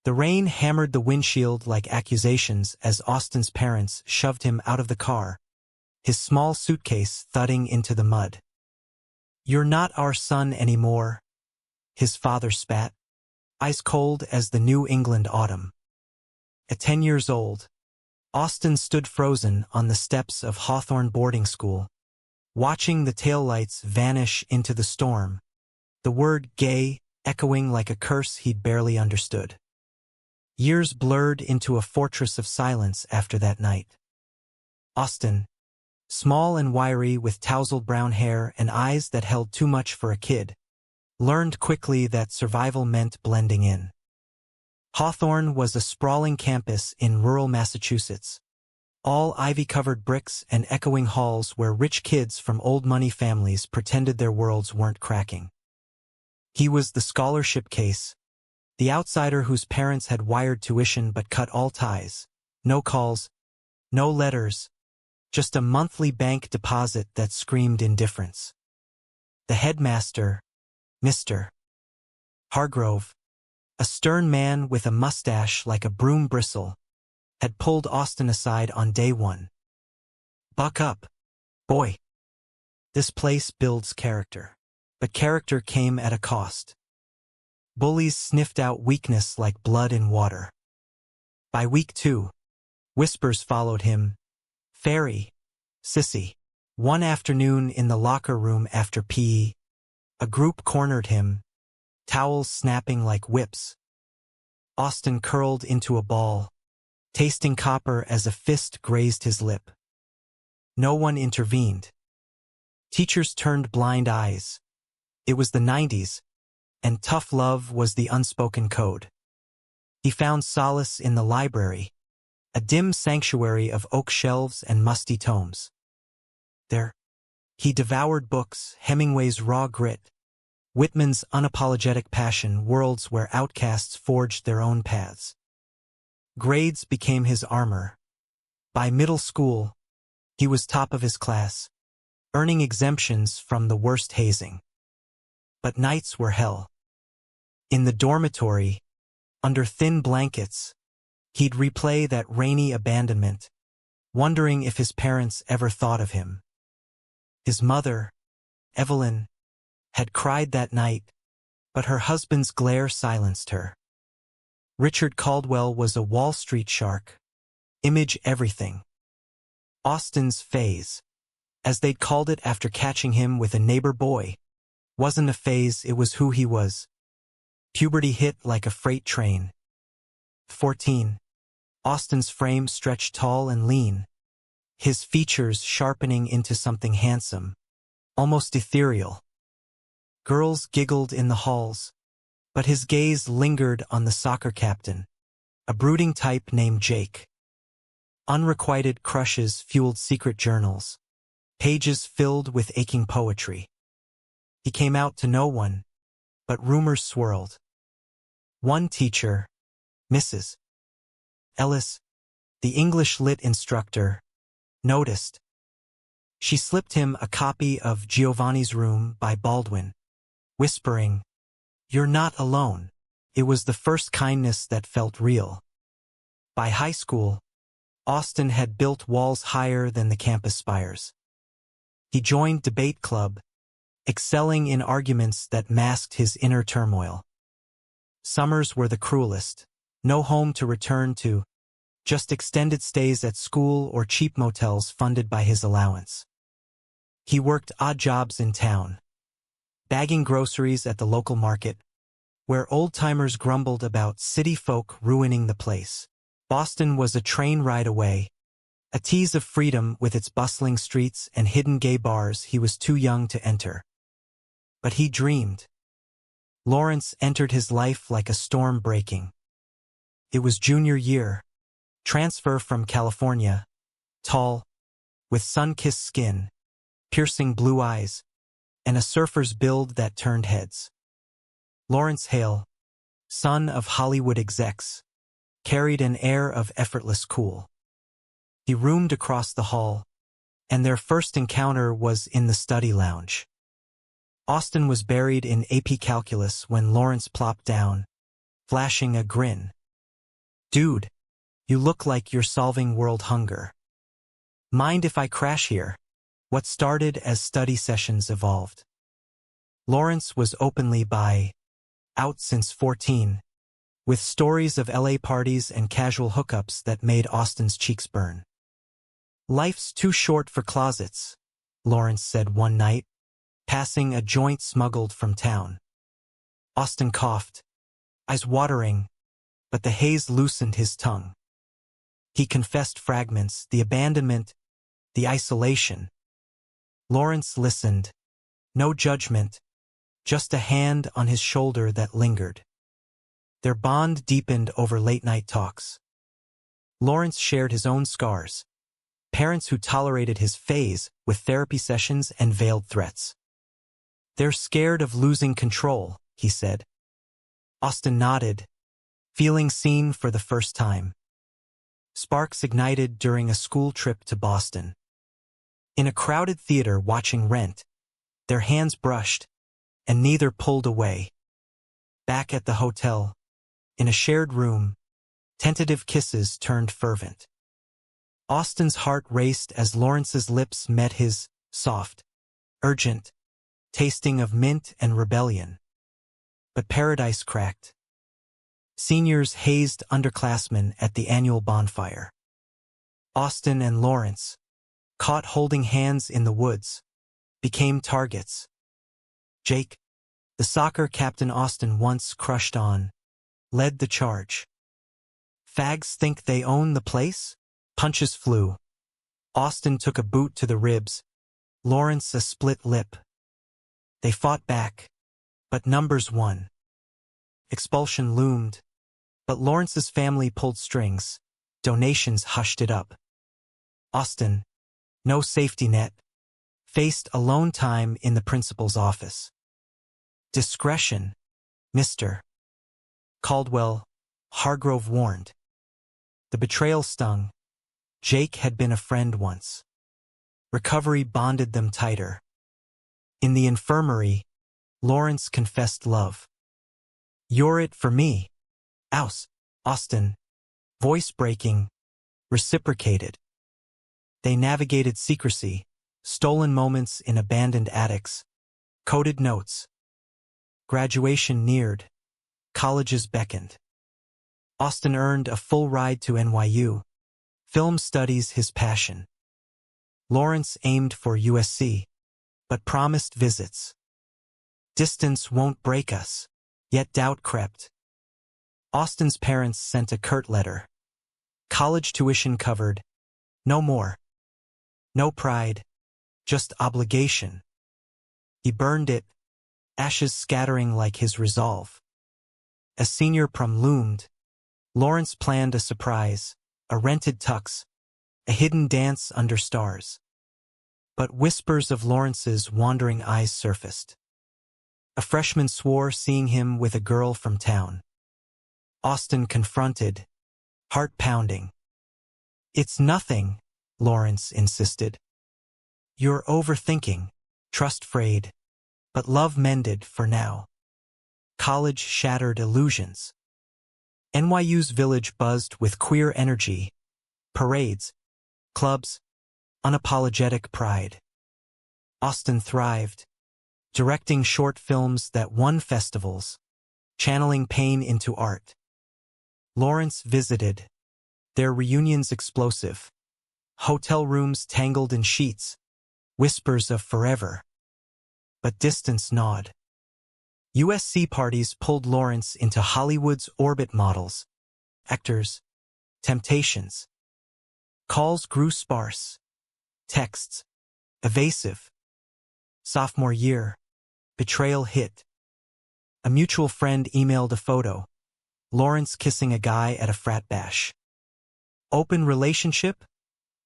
The rain hammered the windshield like accusations as Austin's parents shoved him out of the car, his small suitcase thudding into the mud. "You're not our son anymore," his father spat, ice cold as the New England autumn. At 10 years old, Austin stood frozen on the steps of Hawthorne boarding school, watching the taillights vanish into the storm, the word gay echoing like a curse he'd barely understood. Years blurred into a fortress of silence after that night. Austin, small and wiry with tousled brown hair and eyes that held too much for a kid, learned quickly that survival meant blending in. Hawthorne was a sprawling campus in rural Massachusetts, all ivy-covered bricks and echoing halls where rich kids from old-money families pretended their worlds weren't cracking. He was the scholarship case, the outsider whose parents had wired tuition but cut all ties. No calls, no letters, just a monthly bank deposit that screamed indifference. The headmaster, Mr. Hargrove, a stern man with a mustache like a broom bristle, had pulled Austin aside on day one. "Buck up, boy. This place builds character." But character came at a cost. Bullies sniffed out weakness like blood in water. By week 2, whispers followed him. "Fairy, sissy." One afternoon in the locker room after PE, a group cornered him, towels snapping like whips. Austin curled into a ball, tasting copper as a fist grazed his lip. No one intervened. Teachers turned blind eyes. It was the 90s, and tough love was the unspoken code. He found solace in the library, a dim sanctuary of oak shelves and musty tomes. There, he devoured books, Hemingway's raw grit, Whitman's unapologetic passion, worlds where outcasts forged their own paths. Grades became his armor. By middle school, he was top of his class, earning exemptions from the worst hazing. But nights were hell. In the dormitory, under thin blankets, he'd replay that rainy abandonment, wondering if his parents ever thought of him. His mother, Evelyn, had cried that night, but her husband's glare silenced her. Richard Caldwell was a Wall Street shark. Image everything. Austin's phase, as they'd called it after catching him with a neighbor boy, wasn't a phase, it was who he was. Puberty hit like a freight train. 14. Austin's frame stretched tall and lean, his features sharpening into something handsome, almost ethereal. Girls giggled in the halls, but his gaze lingered on the soccer captain, a brooding type named Jake. Unrequited crushes fueled secret journals, pages filled with aching poetry. He came out to no one, but rumors swirled. One teacher, Mrs. Ellis, the English lit instructor, noticed. She slipped him a copy of Giovanni's Room by Baldwin, whispering, "You're not alone." It was the first kindness that felt real. By high school, Austin had built walls higher than the campus spires. He joined debate club, excelling in arguments that masked his inner turmoil. Summers were the cruelest. No home to return to, just extended stays at school or cheap motels funded by his allowance. He worked odd jobs in town, bagging groceries at the local market, where old-timers grumbled about city folk ruining the place. Boston was a train ride away, a tease of freedom with its bustling streets and hidden gay bars he was too young to enter. But he dreamed. Lawrence entered his life like a storm breaking. It was junior year, transfer from California, tall, with sun-kissed skin, piercing blue eyes, and a surfer's build that turned heads. Lawrence Hale, son of Hollywood execs, carried an air of effortless cool. He roomed across the hall, and their first encounter was in the study lounge. Austin was buried in AP Calculus when Lawrence plopped down, flashing a grin. Dude, you look like you're solving world hunger. Mind if I crash here? What started as study sessions evolved. Lawrence was openly bi, out since 14, with stories of LA parties and casual hookups that made Austin's cheeks burn. Life's too short for closets, Lawrence said one night, passing a joint smuggled from town. Austin coughed, eyes watering, but the haze loosened his tongue. He confessed fragments, the abandonment, the isolation. Lawrence listened, no judgment, just a hand on his shoulder that lingered. Their bond deepened over late-night talks. Lawrence shared his own scars, parents who tolerated his phase with therapy sessions and veiled threats. They're scared of losing control, he said. Austin nodded, feeling seen for the first time. Sparks ignited during a school trip to Boston. In a crowded theater watching Rent, their hands brushed, and neither pulled away. Back at the hotel, in a shared room, tentative kisses turned fervent. Austin's heart raced as Lawrence's lips met his, soft, urgent, tasting of mint and rebellion. But paradise cracked. Seniors hazed underclassmen at the annual bonfire. Austin and Lawrence, caught holding hands in the woods, became targets. Jake, the soccer captain Austin once crushed on, led the charge. Fags think they own the place? Punches flew. Austin took a boot to the ribs, Lawrence a split lip. They fought back, but numbers won. Expulsion loomed, but Lawrence's family pulled strings, donations hushed it up. Austin, no safety net, faced alone time in the principal's office. Discretion, Mr. Caldwell, Hargrove warned. The betrayal stung. Jake had been a friend once. Recovery bonded them tighter. In the infirmary, Lawrence confessed love. You're it for me. Austin, voice breaking, reciprocated. They navigated secrecy, stolen moments in abandoned attics, coded notes. Graduation neared. Colleges beckoned. Austin earned a full ride to NYU. Film studies his passion. Lawrence aimed for USC, but promised visits. Distance won't break us, yet doubt crept. Austin's parents sent a curt letter. College tuition covered. No more. No pride, just obligation. He burned it, ashes scattering like his resolve. As senior prom loomed, Lawrence planned a surprise, a rented tux, a hidden dance under stars. But whispers of Lawrence's wandering eyes surfaced. A freshman swore seeing him with a girl from town. Austin confronted, heart pounding. It's nothing, Lawrence insisted. You're overthinking, trust frayed, but love mended for now. College shattered illusions. NYU's village buzzed with queer energy, parades, clubs, unapologetic pride. Austin thrived, directing short films that won festivals, channeling pain into art. Lawrence visited, their reunions explosive, hotel rooms tangled in sheets, whispers of forever. But distance gnawed. USC parties pulled Lawrence into Hollywood's orbit models, actors, temptations. Calls grew sparse, texts, evasive. Sophomore year, betrayal hit. A mutual friend emailed a photo, Lawrence kissing a guy at a frat bash. Open relationship?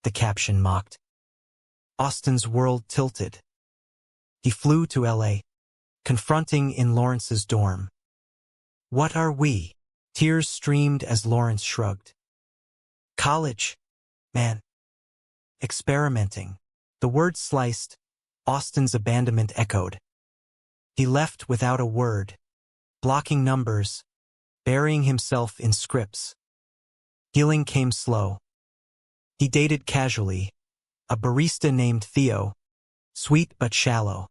The caption mocked. Austin's world tilted. He flew to LA, confronting in Lawrence's dorm. What are we? Tears streamed as Lawrence shrugged. College, man. Experimenting. The word sliced, Austin's abandonment echoed. He left without a word, blocking numbers, burying himself in scripts. Healing came slow. He dated casually, a barista named Theo, sweet but shallow.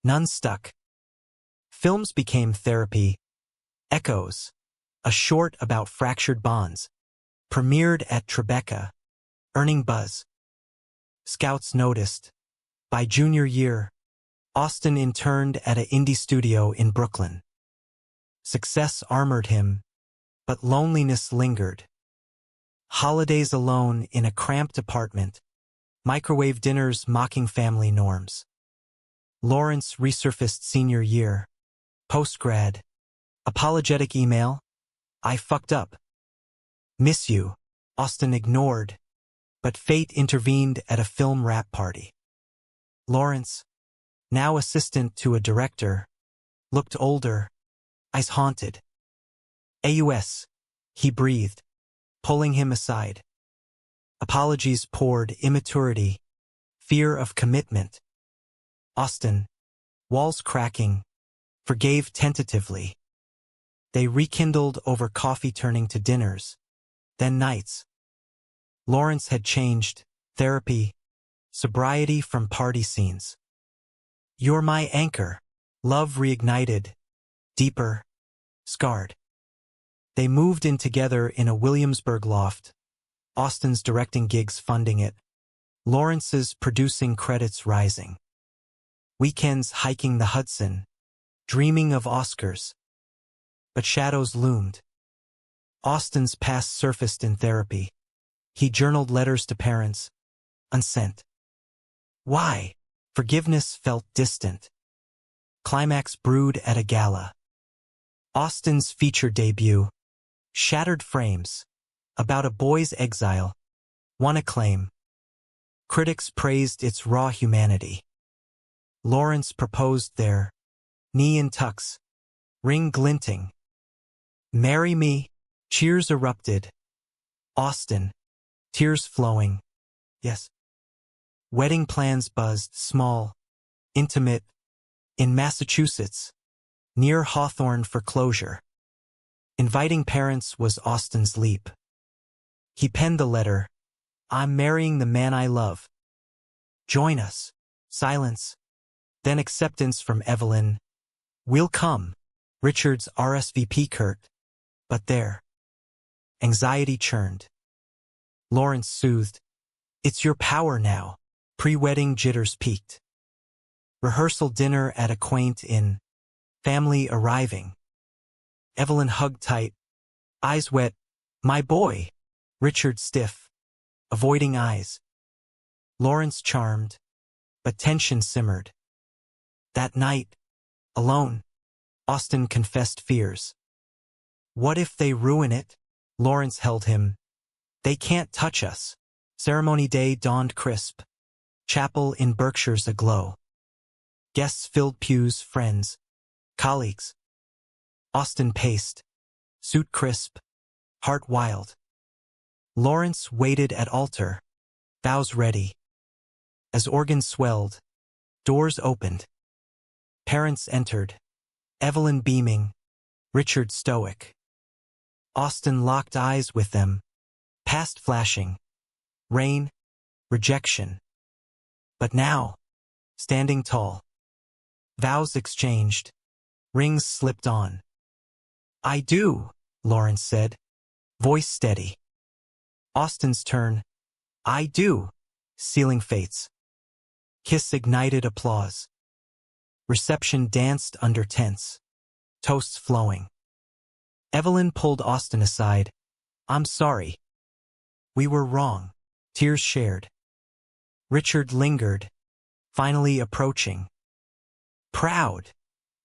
None stuck. Films became therapy. Echoes, a short about fractured bonds, premiered at Tribeca, earning buzz. Scouts noticed. By junior year, Austin interned at an indie studio in Brooklyn. Success armored him, but loneliness lingered. Holidays alone in a cramped apartment, microwave dinners mocking family norms. Lawrence resurfaced senior year. Postgrad. Apologetic email. I fucked up. Miss you. Austin ignored, but fate intervened at a film wrap party. Lawrence, now assistant to a director, looked older, eyes haunted. AUS, he breathed, pulling him aside. Apologies poured immaturity, fear of commitment. Austin, walls cracking, forgave tentatively. They rekindled over coffee turning to dinners, then nights. Lawrence had changed, therapy, sobriety from party scenes. You're my anchor. Love reignited, deeper, scarred. They moved in together in a Williamsburg loft, Austin's directing gigs funding it, Lawrence's producing credits rising. Weekends hiking the Hudson, dreaming of Oscars. But shadows loomed. Austin's past surfaced in therapy. He journaled letters to parents, unsent. Why? Forgiveness felt distant. Climax brewed at a gala. Austin's feature debut, Shattered Frames, about a boy's exile, won acclaim. Critics praised its raw humanity. Lawrence proposed there, knee in tux, ring glinting. Marry me, cheers erupted. Austin, tears flowing. Yes. Wedding plans buzzed, small, intimate, in Massachusetts, near Hawthorne for closure. Inviting parents was Austin's leap. He penned the letter, I'm marrying the man I love. Join us. Silence. Then acceptance from Evelyn. We'll come. Richard's RSVP curt. But there. Anxiety churned. Lawrence soothed. It's your power now. Pre-wedding jitters peaked. Rehearsal dinner at a quaint inn. Family arriving. Evelyn hugged tight. Eyes wet. My boy. Richard stiff. Avoiding eyes. Lawrence charmed. But tension simmered. That night, alone, Austin confessed fears. What if they ruin it? Lawrence held him. They can't touch us. Ceremony day dawned crisp. Chapel in Berkshire's aglow. Guests filled pews, friends, colleagues. Austin paced, suit crisp, heart wild. Lawrence waited at altar, vows ready. As organs swelled, doors opened. Parents entered, Evelyn beaming, Richard stoic. Austin locked eyes with them, past flashing, rain, rejection. But now, standing tall. Vows exchanged, rings slipped on. I do, Lawrence said, voice steady. Austin's turn. I do, sealing fates. Kiss ignited applause. Reception danced under tense, toasts flowing. Evelyn pulled Austin aside. I'm sorry. We were wrong. Tears shared. Richard lingered, finally approaching. Proud,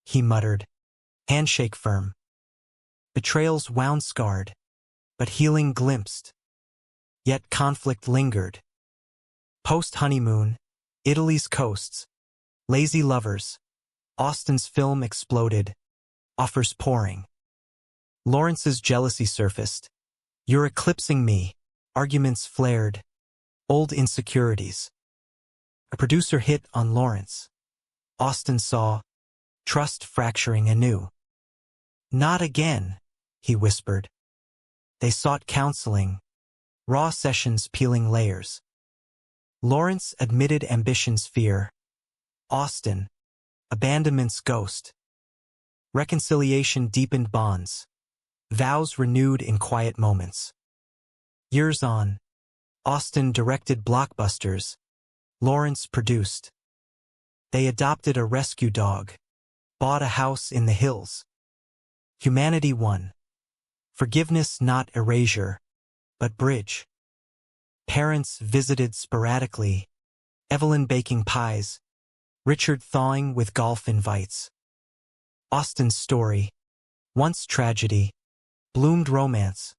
he muttered, handshake firm. Betrayals wound scarred, but healing glimpsed. Yet conflict lingered. Post-honeymoon, Italy's coasts, lazy lovers, Austin's film exploded, offers pouring. Lawrence's jealousy surfaced. You're eclipsing me, arguments flared, old insecurities. A producer hit on Lawrence. Austin saw, trust fracturing anew. Not again, he whispered. They sought counseling, raw sessions peeling layers. Lawrence admitted ambition's fear. Austin, abandonment's ghost. Reconciliation deepened bonds. Vows renewed in quiet moments. Years on, Austin directed blockbusters. Lawrence produced. They adopted a rescue dog. Bought a house in the hills. Humanity won. Forgiveness not erasure, but bridge. Parents visited sporadically. Evelyn baking pies. Richard thawing with golf invites. Austin's story, once tragedy, bloomed romance.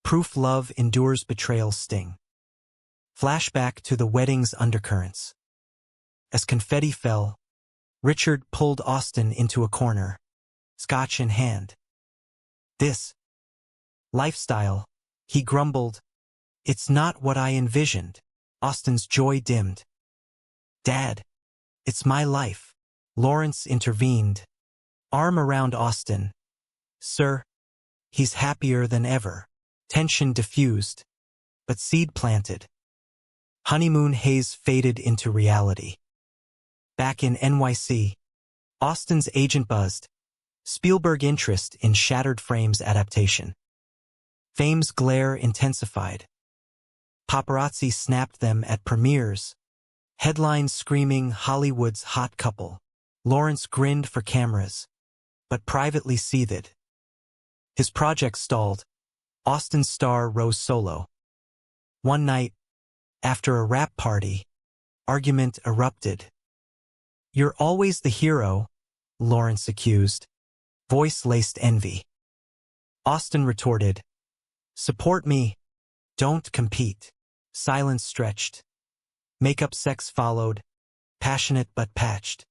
Proof love endures betrayal's sting. Flashback to the wedding's undercurrents. As confetti fell, Richard pulled Austin into a corner, scotch in hand. This lifestyle, he grumbled, it's not what I envisioned. Austin's joy dimmed. Dad, it's my life. Lawrence intervened, arm around Austin. Sir, he's happier than ever. Tension diffused, but seed planted. Honeymoon haze faded into reality. Back in NYC, Austin's agent buzzed. Spielberg interest in Shattered Frames adaptation. Fame's glare intensified. Paparazzi snapped them at premieres. Headlines screaming Hollywood's hot couple. Lawrence grinned for cameras, but privately seethed. His project stalled. Austin's star rose solo. One night, after a rap party, argument erupted. You're always the hero, Lawrence accused. Voice laced envy. Austin retorted, support me, don't compete. Silence stretched. Makeup sex followed, passionate but patched.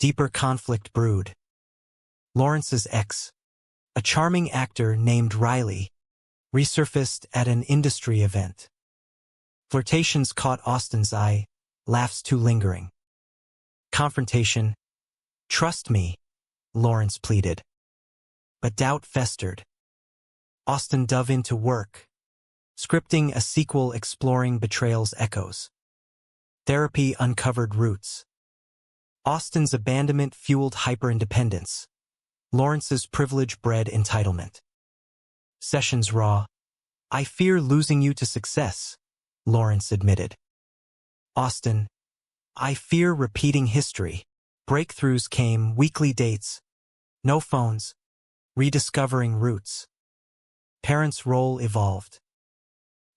Deeper conflict brewed. Lawrence's ex, a charming actor named Riley, resurfaced at an industry event. Flirtations caught Austin's eye, laughs too lingering. Confrontation. Trust me, Lawrence pleaded. But doubt festered. Austin dove into work, scripting a sequel exploring betrayal's echoes. Therapy uncovered roots. Austin's abandonment fueled hyperindependence. Lawrence's privilege bred entitlement. Sessions raw. I fear losing you to success, Lawrence admitted. Austin, I fear repeating history. Breakthroughs came, weekly dates. No phones. Rediscovering roots. Parents' role evolved.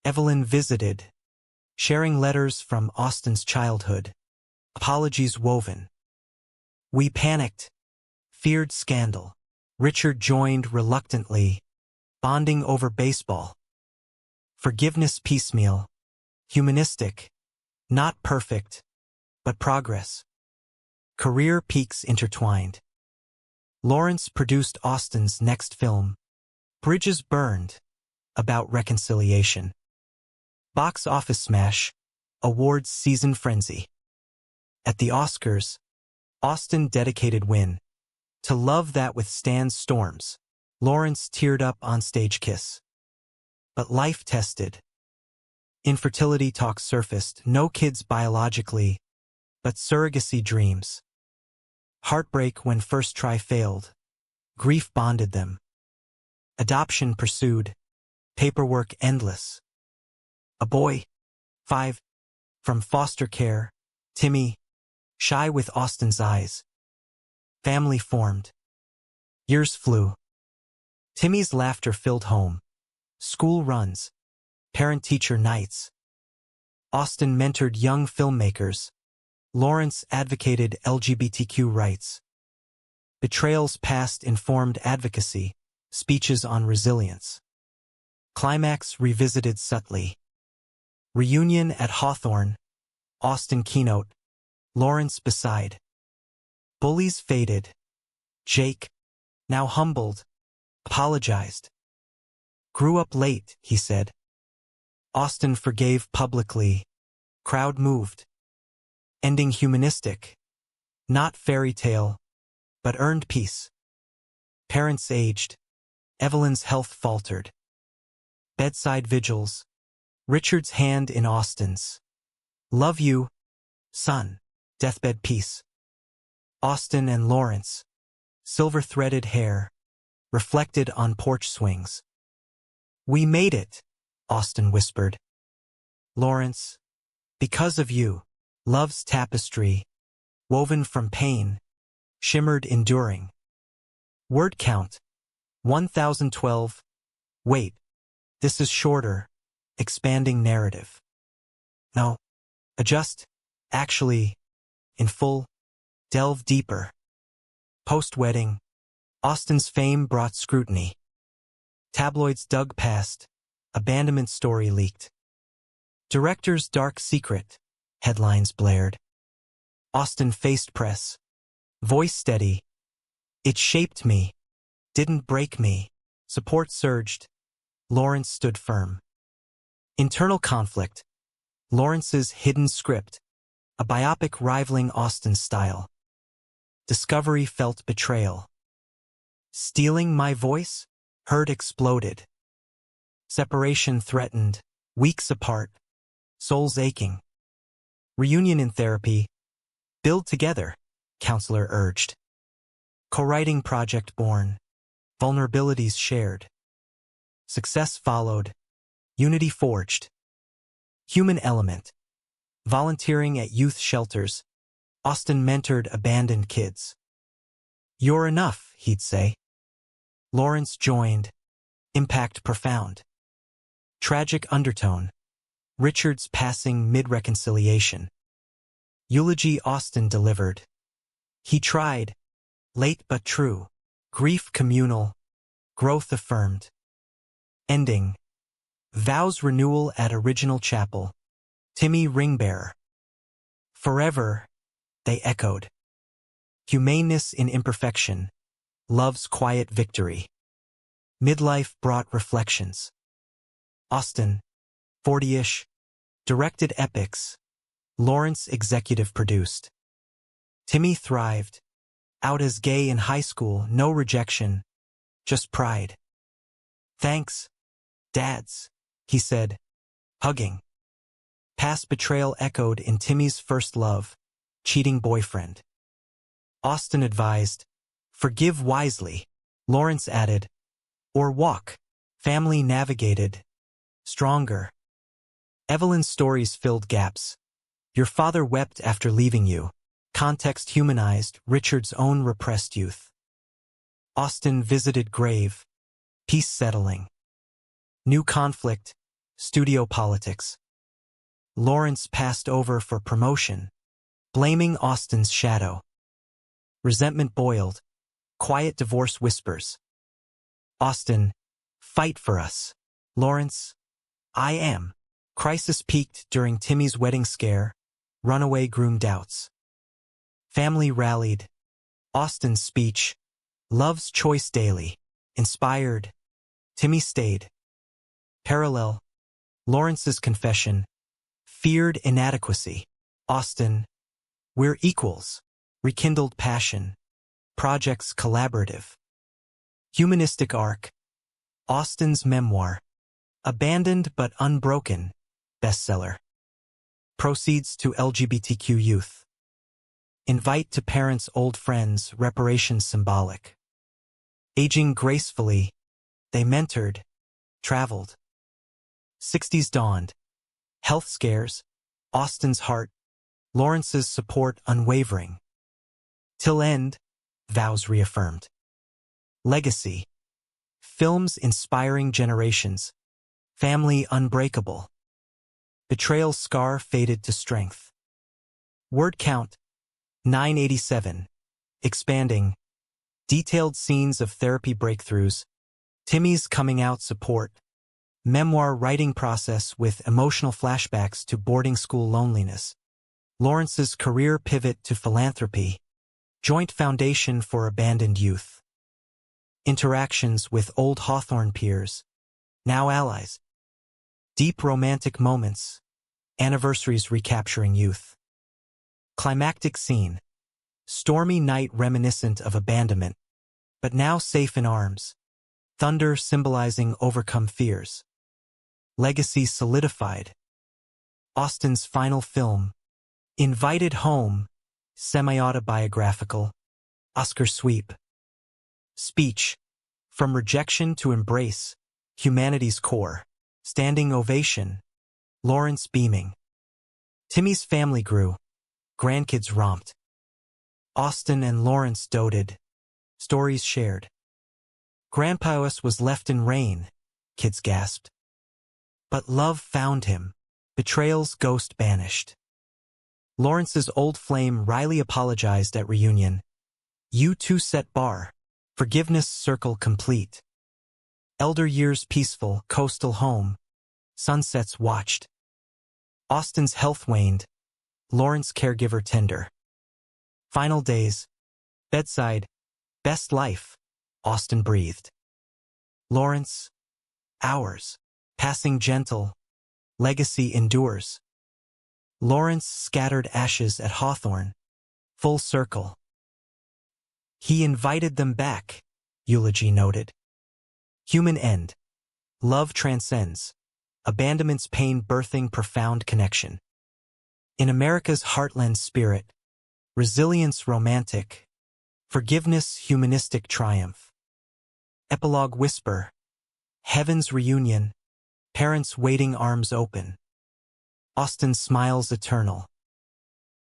Evelyn visited, sharing letters from Austin's childhood. Apologies woven. We panicked. Feared scandal. Richard joined reluctantly, bonding over baseball. Forgiveness piecemeal. Humanistic. Not perfect, but progress. Career peaks intertwined. Lawrence produced Austin's next film, Bridges Burned, about reconciliation. Box office smash, awards season frenzy. At the Oscars, Austin dedicated win to love that withstands storms. Lawrence teared up on stage kiss. But life tested. Infertility talk surfaced, no kids biologically, but surrogacy dreams. Heartbreak when first try failed. Grief bonded them. Adoption pursued. Paperwork endless. A boy, 5, from foster care. Timmy, shy with Austin's eyes. Family formed. Years flew. Timmy's laughter filled home. School runs. Parent-teacher nights. Austin mentored young filmmakers. Lawrence advocated LGBTQ rights. Betrayals past informed advocacy. Speeches on resilience. Climax revisited subtly. Reunion at Hawthorne. Austin keynote. Lawrence beside. Bullies faded. Jake, now humbled, apologized. Grew up late, he said. Austin forgave publicly. Crowd moved. Ending humanistic. Not fairy tale, but earned peace. Parents aged. Evelyn's health faltered. Bedside vigils. Richard's hand in Austin's. Love you, son. Deathbed peace. Austin and Lawrence. Silver-threaded hair. Reflected on porch swings. We made it, Austin whispered. Lawrence. Because of you. Love's tapestry. Woven from pain. Shimmered enduring. Word count. 1012. Wait. This is shorter. Expanding narrative. No. Adjust. Actually. In full. Delve deeper. Post-wedding. Austin's fame brought scrutiny. Tabloids dug past. Abandonment story leaked. Director's dark secret. Headlines blared. Austin faced press. Voice steady. It shaped me. Didn't break me. Support surged. Lawrence stood firm. Internal conflict. Lawrence's hidden script. A biopic rivaling Austin's style. Discovery felt betrayal. Stealing my voice? Hurt exploded. Separation threatened. Weeks apart. Souls aching. Reunion in therapy. Build together, counselor urged. Co-writing project born. Vulnerabilities shared. Success followed. Unity forged. Human element. Volunteering at youth shelters. Austin mentored abandoned kids. You're enough, he'd say. Lawrence joined. Impact profound. Tragic undertone. Richard's passing mid-reconciliation. Eulogy Austin delivered. He tried. Late but true. Grief communal. Growth affirmed. Ending. Vows renewal at original chapel. Timmy ringbearer. Forever, they echoed. Humaneness in imperfection. Love's quiet victory. Midlife brought reflections. Austin, 40-ish, directed epics. Lawrence executive produced. Timmy thrived. Out as gay in high school, no rejection, just pride. Thanks, dads, he said, hugging. Past betrayal echoed in Timmy's first love, cheating boyfriend. Austin advised, forgive wisely. Lawrence added, or walk. Family navigated. Stronger. Evelyn's stories filled gaps. Your father wept after leaving you. Context humanized Richard's own repressed youth. Austin visited grave. Peace settling. New conflict. Studio politics. Lawrence passed over for promotion, blaming Austin's shadow. Resentment boiled. Quiet divorce whispers. Austin, fight for us. Lawrence, I am. Crisis peaked during Timmy's wedding scare. Runaway groom doubts. Family rallied. Austin's speech. Love's choice daily. Inspired. Timmy stayed. Parallel. Lawrence's confession. Feared inadequacy. Austin. We're equals. Rekindled passion. Projects collaborative. Humanistic arc. Austin's memoir. Abandoned but unbroken. Bestseller. Proceeds to LGBTQ youth. Invite to parents' old friends, reparations symbolic. Aging gracefully. They mentored. Traveled. 60s dawned. Health scares. Austin's heart. Lawrence's support unwavering. Till end. Vows reaffirmed. Legacy. Films inspiring generations. Family unbreakable. Betrayal scar faded to strength. Word count. 987. Expanding. Detailed scenes of therapy breakthroughs. Timmy's coming out support. Memoir writing process with emotional flashbacks to boarding school loneliness. Lawrence's career pivot to philanthropy. Joint foundation for abandoned youth. Interactions with old Hawthorne peers. Now allies. Deep romantic moments. Anniversaries recapturing youth. Climactic scene. Stormy night reminiscent of abandonment, but now safe in arms. Thunder symbolizing overcome fears. Legacy solidified. Austen's final film, Invited Home, semi-autobiographical, Oscar sweep. Speech, From Rejection to Embrace, Humanity's Core, standing ovation, Lawrence beaming. Timmy's family grew, grandkids romped. Austen and Lawrence doted, stories shared. Grandpaus was left in rain, kids gasped. But love found him, betrayal's ghost banished. Lawrence's old flame Riley apologized at reunion. You two set bar, forgiveness circle complete. Elder years peaceful, coastal home, sunsets watched. Austen's health waned, Lawrence caregiver tender. Final days, bedside, best life, Austen breathed. Lawrence, hours, passing gentle, legacy endures. Lawrence scattered ashes at Hawthorne, full circle. He invited them back, eulogy noted. Human end, love transcends, abandonment's pain birthing profound connection. In America's heartland spirit, resilience romantic, forgiveness humanistic triumph. Epilogue whisper, heaven's reunion, parents waiting arms open. Austen smiles eternal.